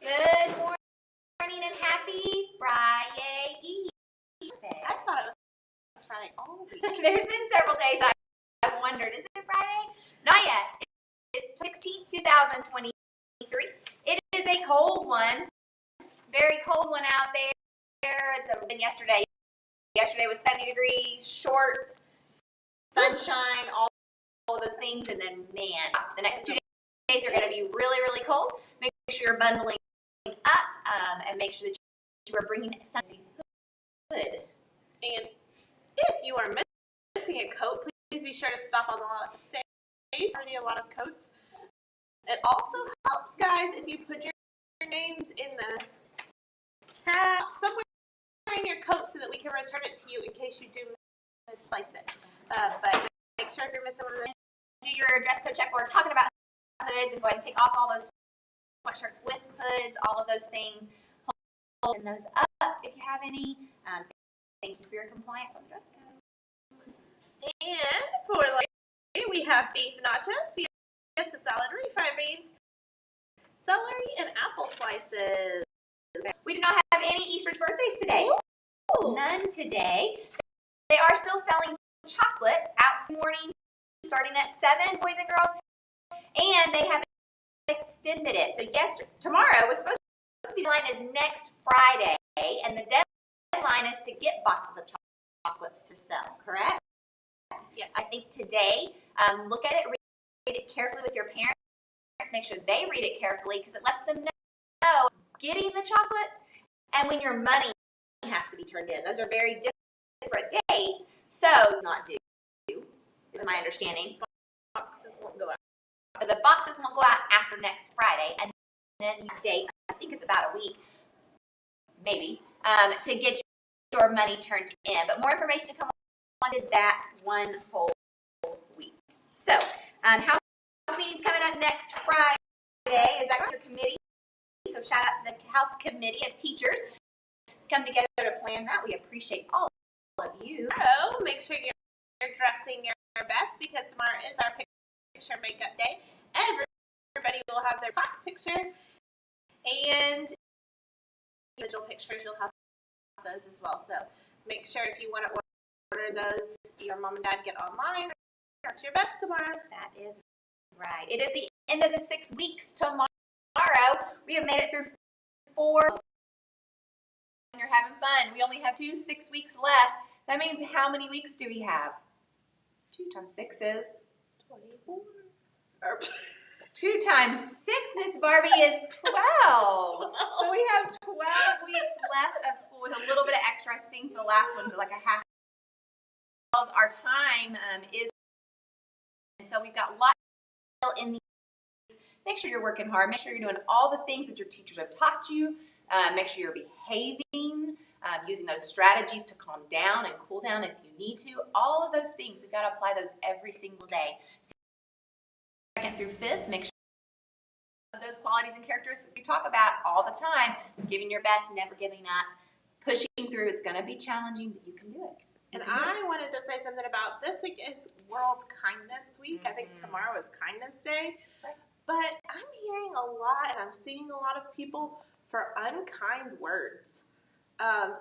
Good morning and happy Friday Eve. I thought it was Friday all week. There's been several days I wondered, is it Friday? Not yet. It's 16th, 2023. It is a cold one. Very cold one out there. It's been yesterday. Yesterday was 70 degrees, shorts, sunshine, all of those things. And then, man, the next 2 days are going to be really, really cold. Make sure you're bundling up and make sure that you are bringing something good. And if you are missing a coat, please be sure to stop on the stage. Already a lot of coats. It also helps, guys, if you put your names in the tab somewhere in your coat so that we can return it to you in case you do misplace it. But make sure if you're missing one of them. Do your dress code check. We're talking about hoods and go ahead and take off all those sweatshirts with hoods, all of those things. Hold those up if you have any. Thank you for your compliance on the dress code. And for later, we have beef nachos, fiesta salad, refried beans, celery, and apple slices. We do not have any Eastridge birthdays today. Ooh. None today. They are still selling chocolate out this morning, starting at 7, boys and girls, and they have extended it. So tomorrow was supposed to be, the deadline is next Friday, and the deadline is to get boxes of chocolates to sell, correct? Yeah. I think today, look at it, read it carefully with your parents, make sure they read it carefully because it lets them know getting the chocolates and when your money has to be turned in. Those are very different dates, so not due, is my understanding. Boxes won't go out. The boxes won't go out after next Friday, and then your date, I think it's about a week, maybe, to get your money turned in. But more information to come on that one whole week. So, house meeting's coming up next Friday. Is that your committee? So shout out to the House Committee of Teachers. Come together to plan that. We appreciate all of you. So make sure you're dressing your best because tomorrow is our picture makeup day. Everybody will have their class picture and individual pictures. You'll have those as well. So make sure if you want to order those, your mom and dad get online. Dress your best tomorrow. That is right. It is the end of the 6 weeks tomorrow. We have made it through 4. You're having fun. We only have 2 6 weeks left. That means how many weeks do we have? 2 times 6 is 24. 2 times 6, Miss Barbie, is 12. So we have 12 weeks left of school with a little bit of extra. I think the last one's like a half. Our time is, and so we've got lots in these. Make sure you're working hard. Make sure you're doing all the things that your teachers have taught you. Make sure you're behaving, using those strategies to calm down and cool down if you need to. All of those things, we've got to apply those every single day. 2nd through 5th, make sure those qualities and characteristics we talk about all the time. Giving your best, never giving up, pushing through. It's going to be challenging, but you can do it. And I wanted to say something about this week is World Kindness Week. I think tomorrow is Kindness Day. Right. But I'm hearing a lot and I'm seeing a lot of people for unkind words.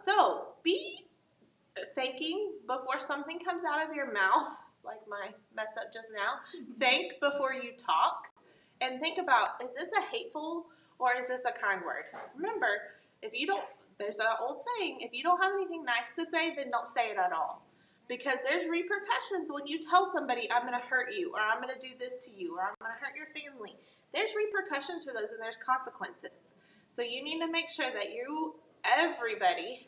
So be thinking before something comes out of your mouth, like my mess up just now. Think before you talk and think about, is this a hateful or is this a kind word? Remember, if you don't, there's an old saying, if you don't have anything nice to say, then don't say it at all. Because there's repercussions when you tell somebody, I'm going to hurt you, or I'm going to do this to you, or I'm going to hurt your family. There's repercussions for those, and there's consequences. So you need to make sure that everybody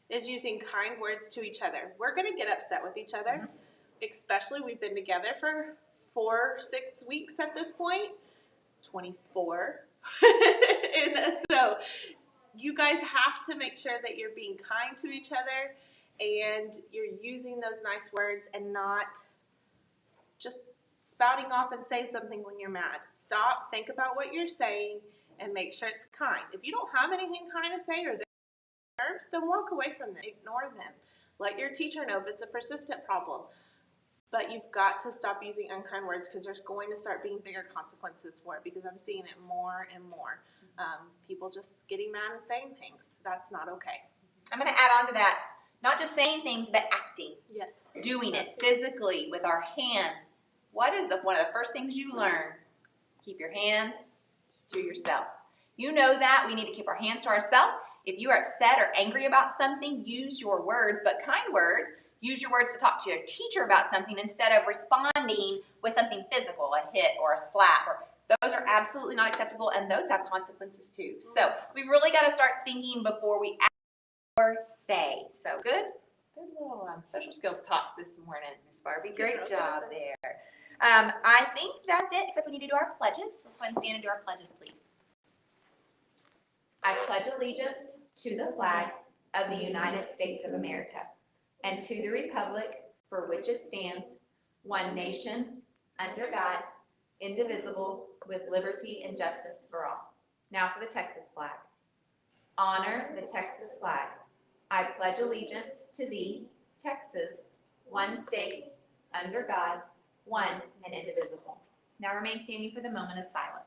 is using kind words to each other. We're going to get upset with each other, especially we've been together for 4 6 weeks at this point, 24. And so you guys have to make sure that you're being kind to each other and you're using those nice words and not just spouting off and saying something when you're mad. Stop, think about what you're saying, and make sure it's kind. If you don't have anything kind to say or nerves, then walk away from them. Ignore them. Let your teacher know if it's a persistent problem. But you've got to stop using unkind words because there's going to start being bigger consequences for it because I'm seeing it more and more. People just getting mad and saying things. That's not okay. I'm going to add on to that. Not just saying things, but acting. Yes. Doing it physically with our hands. What is one of the first things you learn? Keep your hands to yourself. You know that. We need to keep our hands to ourselves. If you are upset or angry about something, use your words, but kind words. Use your words to talk to your teacher about something instead of responding with something physical, a hit or a slap. Those are absolutely not acceptable, and those have consequences too. So we've really got to start thinking before we act or say. So good little social skills talk this morning, Miss Barbie. Great job there. I think that's it, except we need to do our pledges. Let's go ahead and stand and do our pledges, please. I pledge allegiance to the flag of the United States of America and to the republic for which it stands, one nation, under God, indivisible, with liberty and justice for all. Now for the Texas flag. Honor the Texas flag. I pledge allegiance to thee, Texas, one state, under God, one and indivisible. Now remain standing for the moment of silence.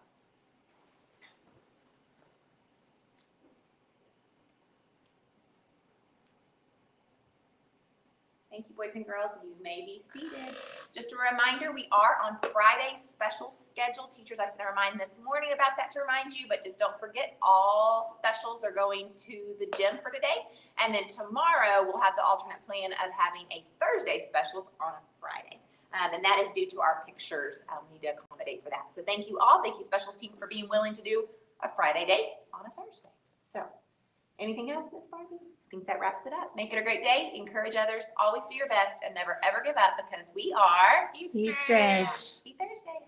Thank you, boys and girls. You may be seated. Just a reminder, we are on Friday's special schedule. Teachers, I sent a reminder this morning about that to remind you, but just don't forget all specials are going to the gym for today. And then tomorrow we'll have the alternate plan of having a Thursday specials on a Friday. And that is due to our pictures. We need to accommodate for that. So thank you all. Thank you, specials team, for being willing to do a Friday day on a Thursday. So anything else, Miss Barbie? I think that wraps it up. Make it a great day. Encourage others. Always do your best and never, ever give up because we are Eastridge. Happy Thursday.